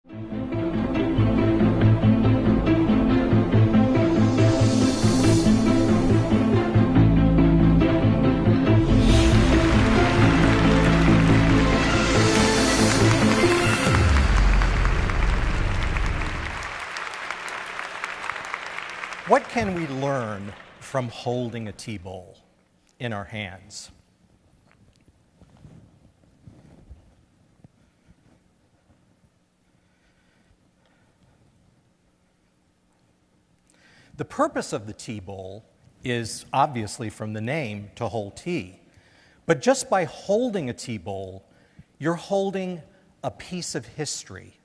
What can we learn from holding a tea bowl in our hands? The purpose of the tea bowl is obviously from the name to hold tea. But just by holding a tea bowl, you're holding a piece of history,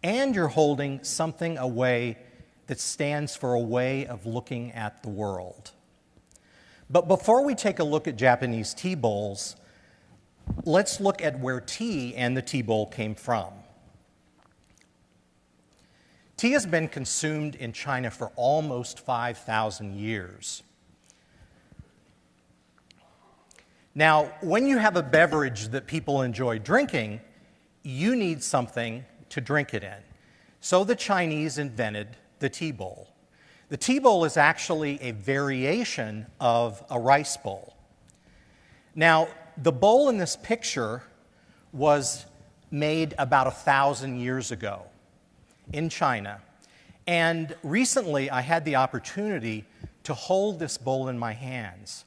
and you're holding something away that stands for a way of looking at the world. But before we take a look at Japanese tea bowls, let's look at where tea and the tea bowl came from. Tea has been consumed in China for almost 5,000 years. Now, when you have a beverage that people enjoy drinking, you need something to drink it in. So the Chinese invented the tea bowl. The tea bowl is actually a variation of a rice bowl. Now, the bowl in this picture was made about 1,000 years ago in China. And recently, I had the opportunity to hold this bowl in my hands.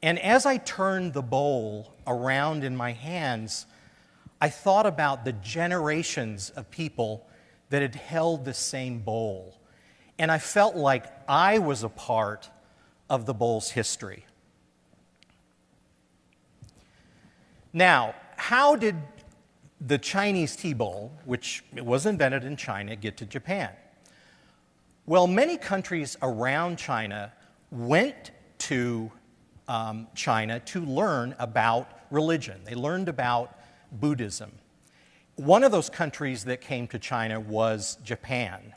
And as I turned the bowl around in my hands, I thought about the generations of people that had held this same bowl. And I felt like I was a part of the bowl's history. Now, how did the Chinese tea bowl, which was invented in China, get to Japan? Well, many countries around China went to China to learn about religion. They learned about Buddhism. One of those countries that came to China was Japan.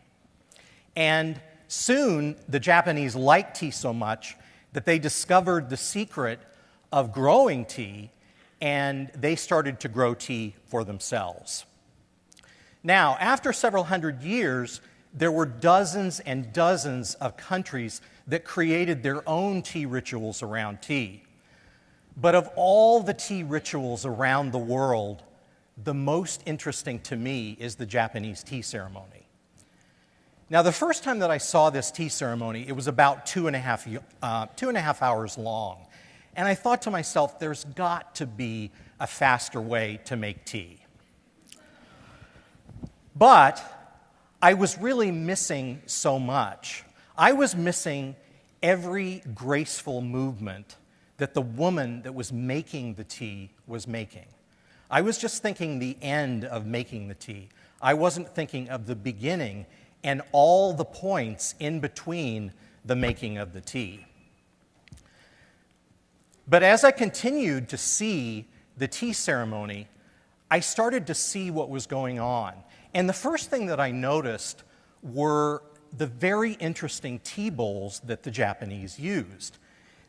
And soon, the Japanese liked tea so much that they discovered the secret of growing tea, and they started to grow tea for themselves. Now, after several hundred years, there were dozens and dozens of countries that created their own tea rituals around tea. But of all the tea rituals around the world, the most interesting to me is the Japanese tea ceremony. Now, the first time that I saw this tea ceremony, it was about 2.5 hours long. And I thought to myself, there's got to be a faster way to make tea. But I was really missing so much. I was missing every graceful movement that the woman that was making the tea was making. I was just thinking the end of making the tea. I wasn't thinking of the beginning and all the points in between the making of the tea. But as I continued to see the tea ceremony, I started to see what was going on. And the first thing that I noticed were the very interesting tea bowls that the Japanese used.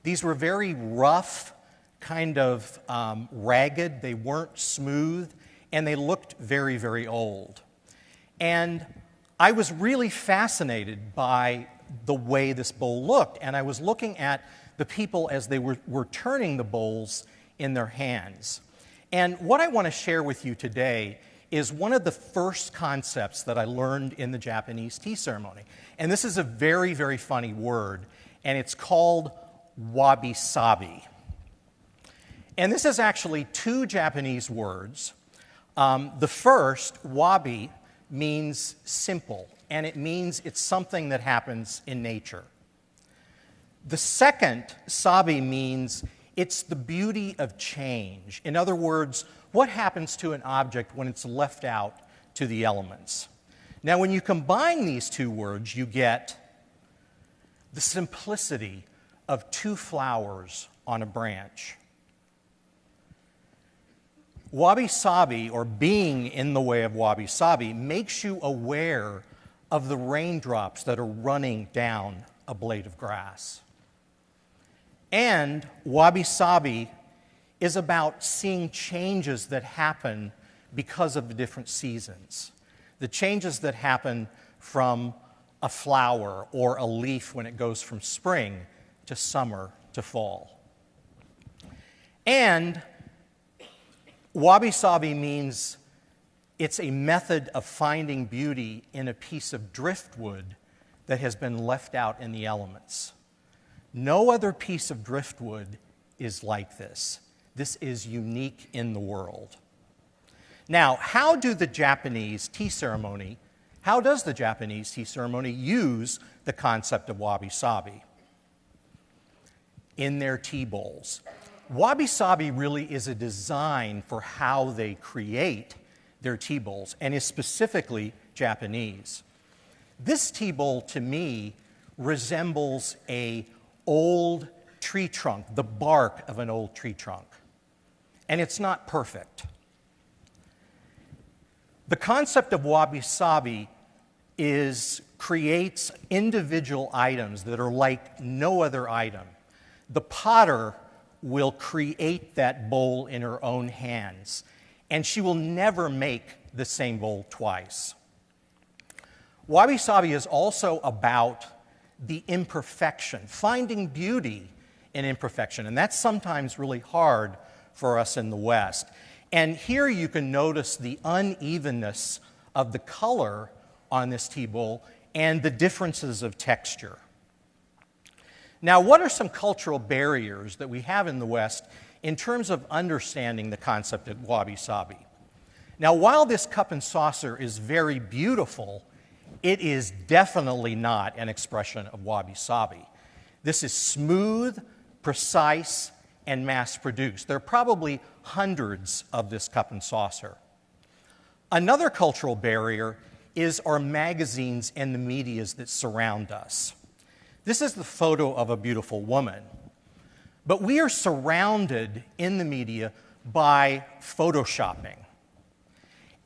These were very rough, kind of ragged. They weren't smooth, and they looked very, very old. And I was really fascinated by the way this bowl looked, and I was looking at the people as they were turning the bowls in their hands. And what I want to share with you today is one of the first concepts that I learned in the Japanese tea ceremony. And this is a very, very funny word, and it's called Wabi-Sabi. And this is actually two Japanese words. The first, wabi, means simple, and it means it's something that happens in nature. The second, sabi, means it's the beauty of change. In other words, what happens to an object when it's left out to the elements? Now, when you combine these two words, you get the simplicity of two flowers on a branch. Wabi-Sabi, or being in the way of Wabi-Sabi, makes you aware of the raindrops that are running down a blade of grass. And Wabi-Sabi is about seeing changes that happen because of the different seasons. the changes that happen from a flower or a leaf when it goes from spring to summer to fall. And wabi-sabi means it's a method of finding beauty in a piece of driftwood that has been left out in the elements. No other piece of driftwood is like this. This is unique in the world. Now, how does the Japanese tea ceremony use the concept of wabi-sabi in their tea bowls? Wabi-sabi really is a design for how they create their tea bowls, and is specifically Japanese. This tea bowl, to me, resembles an old tree trunk, the bark of an old tree trunk. And it's not perfect. The concept of wabi-sabi creates individual items that are like no other item. The potter will create that bowl in her own hands, and she will never make the same bowl twice. Wabi-sabi is also about the imperfection, finding beauty in imperfection, and that's sometimes really hard for us in the West. And here you can notice the unevenness of the color on this tea bowl and the differences of texture. Now, what are some cultural barriers that we have in the West in terms of understanding the concept of wabi-sabi? Now, while this cup and saucer is very beautiful, it is definitely not an expression of wabi-sabi. This is smooth, precise, and mass-produced. There are probably hundreds of this cup and saucer. Another cultural barrier is our magazines and the medias that surround us. This is the photo of a beautiful woman. But we are surrounded in the media by photoshopping.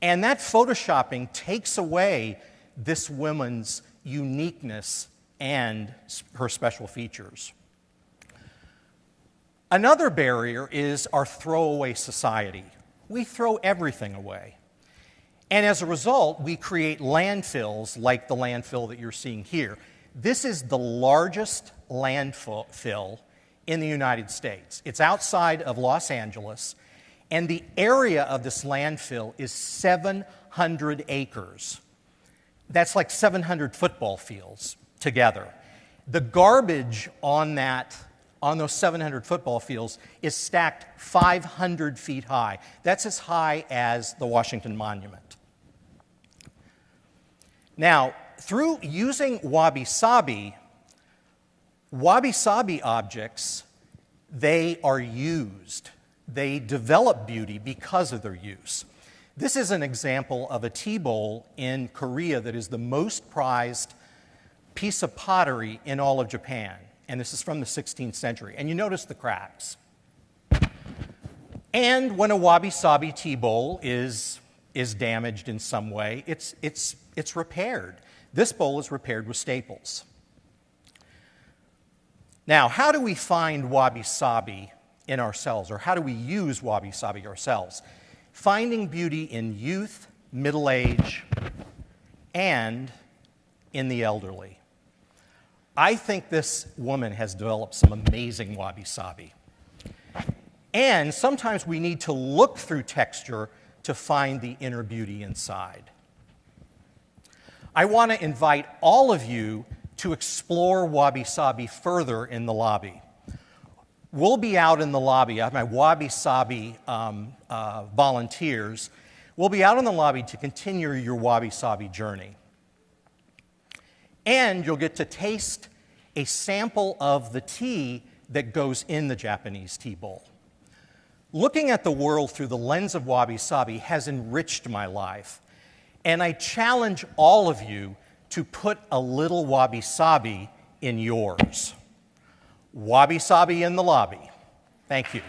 And that photoshopping takes away this woman's uniqueness and her special features. Another barrier is our throwaway society. We throw everything away. And as a result, we create landfills like the landfill that you're seeing here. This is the largest landfill in the United States. It's outside of Los Angeles, and the area of this landfill is 700 acres. That's like 700 football fields together. The garbage on those 700 football fields is stacked 500 feet high. That's as high as the Washington Monument. Now, through using wabi-sabi objects, they are used. They develop beauty because of their use. This is an example of a tea bowl in Korea that is the most prized piece of pottery in all of Japan. And this is from the 16th century. And you notice the cracks. And when a wabi-sabi tea bowl is damaged in some way, it's repaired. This bowl is repaired with staples. Now, how do we find wabi-sabi in ourselves, or how do we use wabi-sabi ourselves? Finding beauty in youth, middle age, and in the elderly. I think this woman has developed some amazing wabi-sabi. And sometimes we need to look through texture to find the inner beauty inside. I want to invite all of you to explore wabi-sabi further in the lobby. We'll be out in the lobby. I have my wabi-sabi volunteers. We'll be out in the lobby to continue your wabi-sabi journey. And you'll get to taste a sample of the tea that goes in the Japanese tea bowl. Looking at the world through the lens of wabi-sabi has enriched my life. And I challenge all of you to put a little wabi-sabi in yours. Wabi-sabi in the lobby. Thank you.